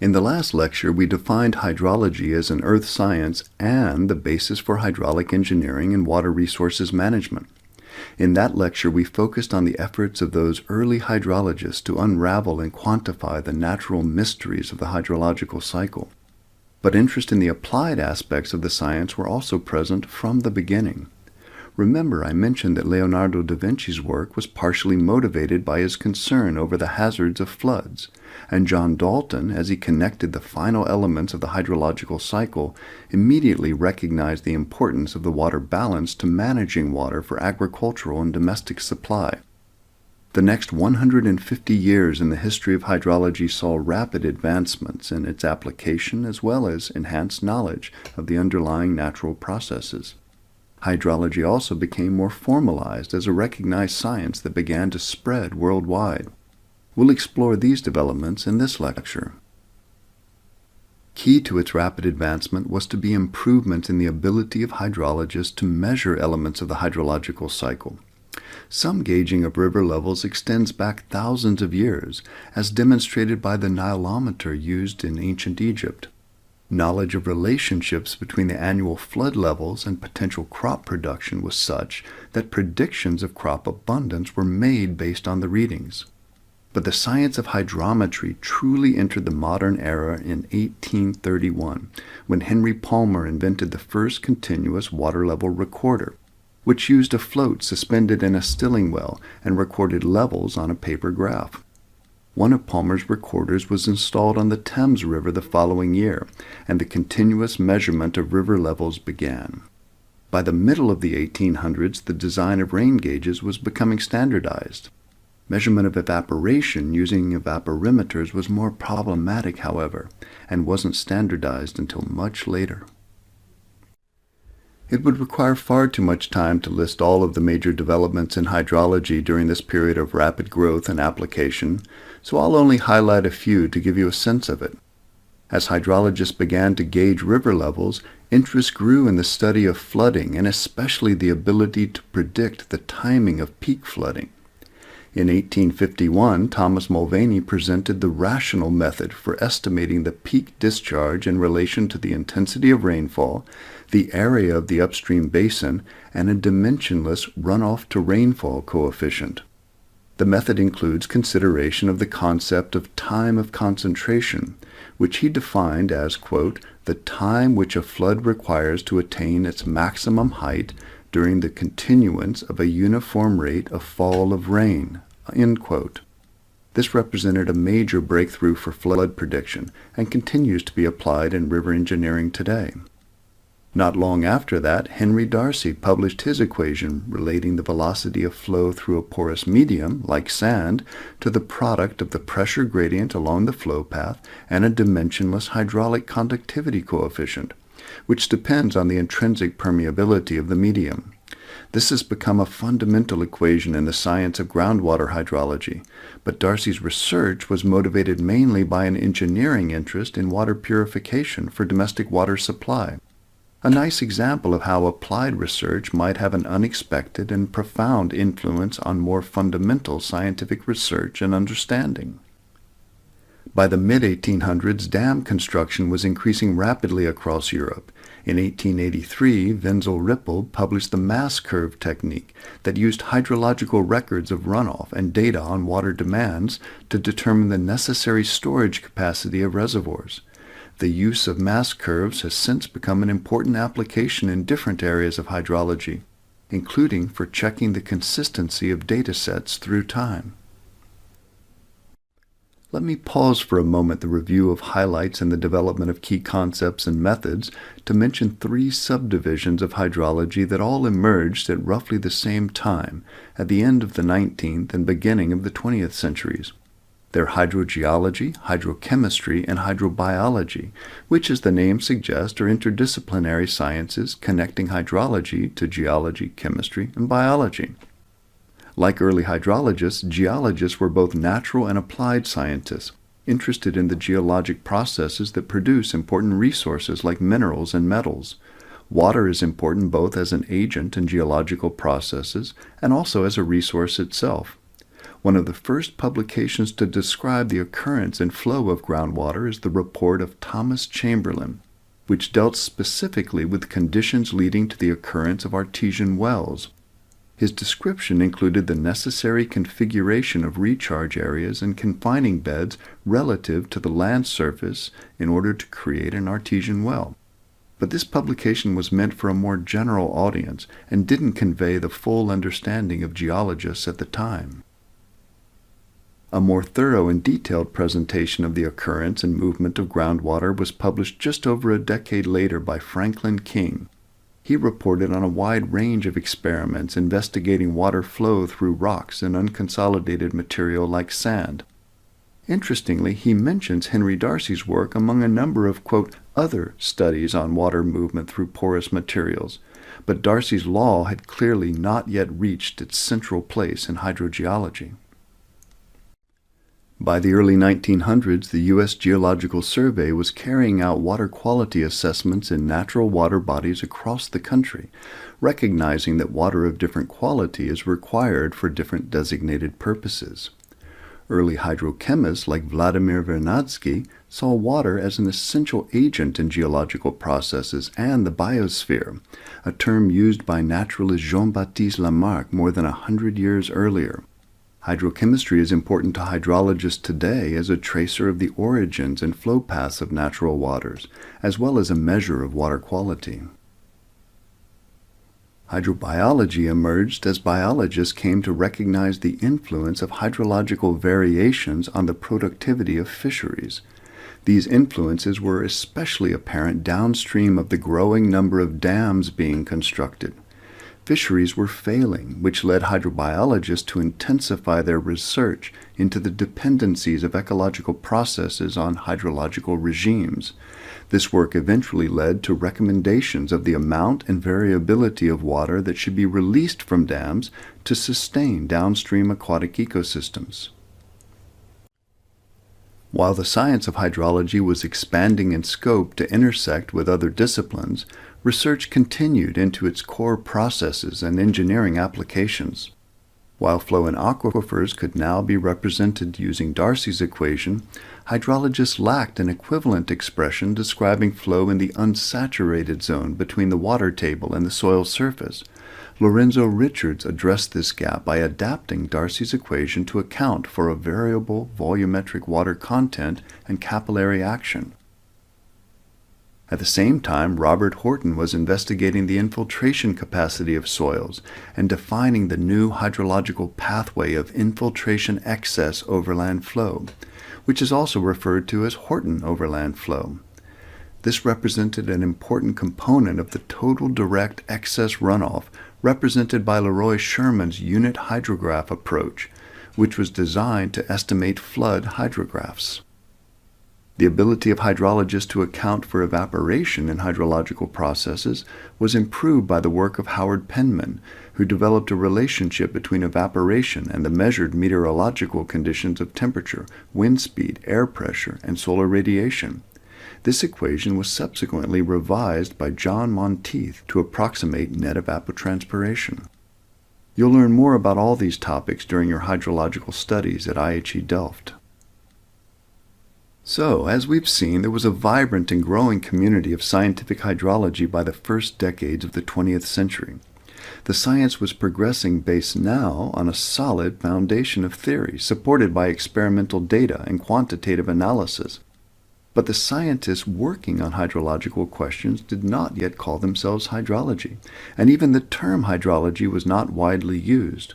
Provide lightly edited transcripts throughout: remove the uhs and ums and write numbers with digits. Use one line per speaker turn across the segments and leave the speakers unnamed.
In the last lecture, we defined hydrology as an earth science and the basis for hydraulic engineering and water resources management. In that lecture, we focused on the efforts of those early hydrologists to unravel and quantify the natural mysteries of the hydrological cycle. But interest in the applied aspects of the science were also present from the beginning. Remember, I mentioned that Leonardo da Vinci's work was partially motivated by his concern over the hazards of floods, and John Dalton, as he connected the final elements of the hydrological cycle, immediately recognized the importance of the water balance to managing water for agricultural and domestic supply. The next 150 years in the history of hydrology saw rapid advancements in its application as well as enhanced knowledge of the underlying natural processes. Hydrology also became more formalized as a recognized science that began to spread worldwide. We'll explore these developments in this lecture. Key to its rapid advancement was to be improvement in the ability of hydrologists to measure elements of the hydrological cycle. Some gauging of river levels extends back thousands of years, as demonstrated by the Nilometer used in ancient Egypt. Knowledge of relationships between the annual flood levels and potential crop production was such that predictions of crop abundance were made based on the readings. But the science of hydrometry truly entered the modern era in 1831, when Henry Palmer invented the first continuous water level recorder, which used a float suspended in a stilling well and recorded levels on a paper graph. One of Palmer's recorders was installed on the Thames River the following year, and the continuous measurement of river levels began. By the middle of the 1800s, the design of rain gauges was becoming standardized. Measurement of evaporation using evaporimeters was more problematic, however, and wasn't standardized until much later. It would require far too much time to list all of the major developments in hydrology during this period of rapid growth and application, so I'll only highlight a few to give you a sense of it. As hydrologists began to gauge river levels, interest grew in the study of flooding and especially the ability to predict the timing of peak flooding. In 1851, Thomas Mulvaney presented the rational method for estimating the peak discharge in relation to the intensity of rainfall, the area of the upstream basin, and a dimensionless runoff to rainfall coefficient. The method includes consideration of the concept of time of concentration, which he defined as, quote, the time which a flood requires to attain its maximum height during the continuance of a uniform rate of fall of rain, end quote. This represented a major breakthrough for flood prediction and continues to be applied in river engineering today. Not long after that, Henry Darcy published his equation relating the velocity of flow through a porous medium, like sand, to the product of the pressure gradient along the flow path and a dimensionless hydraulic conductivity coefficient, which depends on the intrinsic permeability of the medium. This has become a fundamental equation in the science of groundwater hydrology, but Darcy's research was motivated mainly by an engineering interest in water purification for domestic water supply. A nice example of how applied research might have an unexpected and profound influence on more fundamental scientific research and understanding. By the mid-1800s, dam construction was increasing rapidly across Europe. In 1883, Wenzel Rippel published the mass curve technique that used hydrological records of runoff and data on water demands to determine the necessary storage capacity of reservoirs. The use of mass curves has since become an important application in different areas of hydrology, including for checking the consistency of data sets through time. Let me pause for a moment the review of highlights in the development of key concepts and methods to mention three subdivisions of hydrology that all emerged at roughly the same time, at the end of the 19th and beginning of the 20th centuries. They're hydrogeology, hydrochemistry, and hydrobiology, which, as the name suggests, are interdisciplinary sciences connecting hydrology to geology, chemistry, and biology. Like early hydrologists, geologists were both natural and applied scientists, interested in the geologic processes that produce important resources like minerals and metals. Water is important both as an agent in geological processes and also as a resource itself. One of the first publications to describe the occurrence and flow of groundwater is the report of Thomas Chamberlain, which dealt specifically with conditions leading to the occurrence of artesian wells. His description included the necessary configuration of recharge areas and confining beds relative to the land surface in order to create an artesian well. But this publication was meant for a more general audience and didn't convey the full understanding of geologists at the time. A more thorough and detailed presentation of the occurrence and movement of groundwater was published just over a decade later by Franklin King. He reported on a wide range of experiments investigating water flow through rocks and unconsolidated material like sand. Interestingly, he mentions Henry Darcy's work among a number of, quote, other studies on water movement through porous materials, but Darcy's law had clearly not yet reached its central place in hydrogeology. By the early 1900s, the U.S. Geological Survey was carrying out water quality assessments in natural water bodies across the country, recognizing that water of different quality is required for different designated purposes. Early hydrochemists like Vladimir Vernadsky saw water as an essential agent in geological processes and the biosphere, a term used by naturalist Jean-Baptiste Lamarck more than 100 years earlier. Hydrochemistry is important to hydrologists today as a tracer of the origins and flow paths of natural waters, as well as a measure of water quality. Hydrobiology emerged as biologists came to recognize the influence of hydrological variations on the productivity of fisheries. These influences were especially apparent downstream of the growing number of dams being constructed. Fisheries were failing, which led hydrobiologists to intensify their research into the dependencies of ecological processes on hydrological regimes. This work eventually led to recommendations of the amount and variability of water that should be released from dams to sustain downstream aquatic ecosystems. While the science of hydrology was expanding in scope to intersect with other disciplines, research continued into its core processes and engineering applications. While flow in aquifers could now be represented using Darcy's equation, hydrologists lacked an equivalent expression describing flow in the unsaturated zone between the water table and the soil surface. Lorenzo Richards addressed this gap by adapting Darcy's equation to account for a variable volumetric water content and capillary action. At the same time, Robert Horton was investigating the infiltration capacity of soils and defining the new hydrological pathway of infiltration excess overland flow, which is also referred to as Horton overland flow. This represented an important component of the total direct excess runoff represented by Leroy Sherman's unit hydrograph approach, which was designed to estimate flood hydrographs. The ability of hydrologists to account for evaporation in hydrological processes was improved by the work of Howard Penman, who developed a relationship between evaporation and the measured meteorological conditions of temperature, wind speed, air pressure, and solar radiation. This equation was subsequently revised by John Monteith to approximate net evapotranspiration. You'll learn more about all these topics during your hydrological studies at IHE Delft. So, as we've seen, there was a vibrant and growing community of scientific hydrology by the first decades of the 20th century. The science was progressing based now on a solid foundation of theory, supported by experimental data and quantitative analysis. But the scientists working on hydrological questions did not yet call themselves hydrology, and even the term hydrology was not widely used.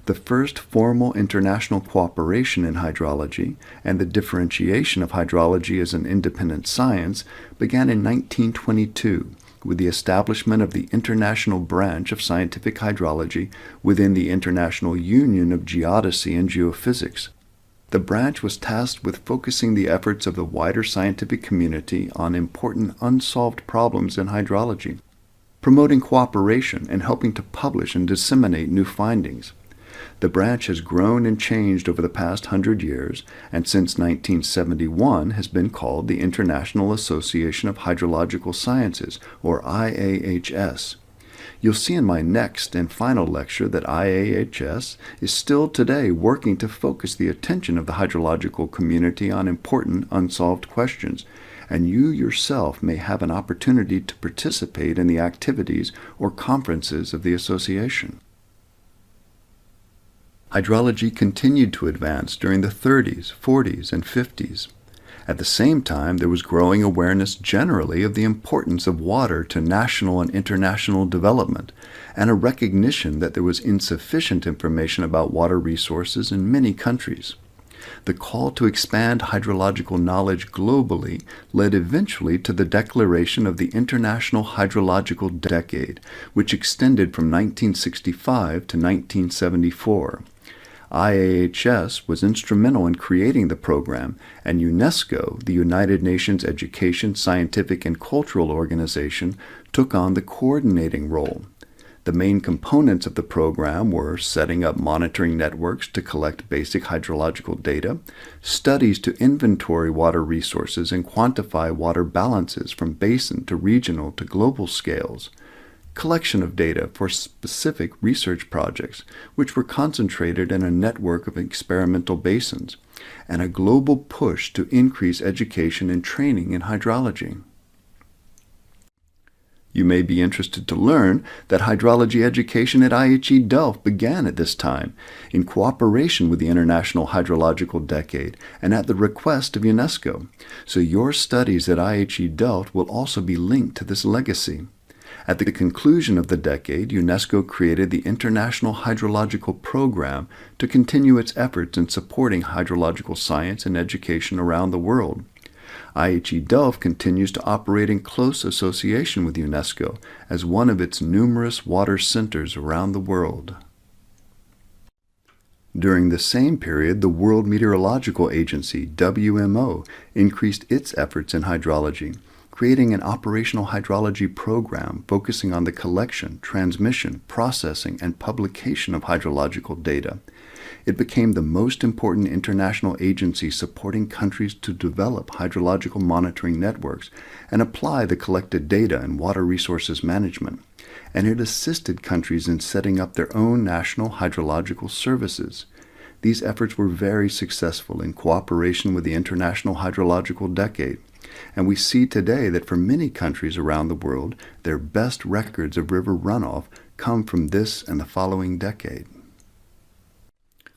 The first formal international cooperation in hydrology and the differentiation of hydrology as an independent science began in 1922 with the establishment of the International Branch of Scientific Hydrology within the International Union of Geodesy and Geophysics. The branch was tasked with focusing the efforts of the wider scientific community on important unsolved problems in hydrology, promoting cooperation and helping to publish and disseminate new findings. The branch has grown and changed over the past 100 years, and since 1971 has been called the International Association of Hydrological Sciences, or IAHS. You'll see in my next and final lecture that IHS is still today working to focus the attention of the hydrological community on important unsolved questions, and you yourself may have an opportunity to participate in the activities or conferences of the association. Hydrology continued to advance during the 30s, 40s, and 50s. At the same time, there was growing awareness generally of the importance of water to national and international development, and a recognition that there was insufficient information about water resources in many countries. The call to expand hydrological knowledge globally led eventually to the declaration of the International Hydrological Decade, which extended from 1965 to 1974. IHS was instrumental in creating the program, and UNESCO, the United Nations Education, Scientific, and Cultural Organization, took on the coordinating role. The main components of the program were setting up monitoring networks to collect basic hydrological data, studies to inventory water resources and quantify water balances from basin to regional to global scales, collection of data for specific research projects, which were concentrated in a network of experimental basins, and a global push to increase education and training in hydrology. You may be interested to learn that hydrology education at IHE Delft began at this time, in cooperation with the International Hydrological Decade and at the request of UNESCO, so your studies at IHE Delft will also be linked to this legacy. At the conclusion of the decade, UNESCO created the International Hydrological Program to continue its efforts in supporting hydrological science and education around the world. IHE Delft continues to operate in close association with UNESCO as one of its numerous water centers around the world. During the same period, the World Meteorological Agency, WMO, increased its efforts in hydrology, creating an operational hydrology program focusing on the collection, transmission, processing, and publication of hydrological data. It became the most important international agency supporting countries to develop hydrological monitoring networks and apply the collected data in water resources management, and it assisted countries in setting up their own national hydrological services. These efforts were very successful in cooperation with the International Hydrological Decade, and we see today that for many countries around the world, their best records of river runoff come from this and the following decade.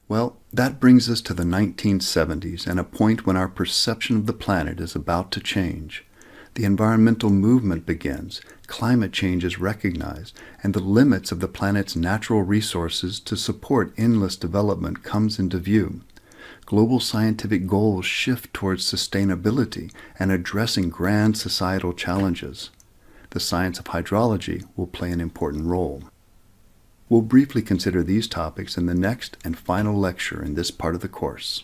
Well, that brings us to the 1970s and a point when our perception of the planet is about to change. The environmental movement begins, climate change is recognized, and the limits of the planet's natural resources to support endless development comes into view. Global scientific goals shift towards sustainability and addressing grand societal challenges. The science of hydrology will play an important role. We'll briefly consider these topics in the next and final lecture in this part of the course.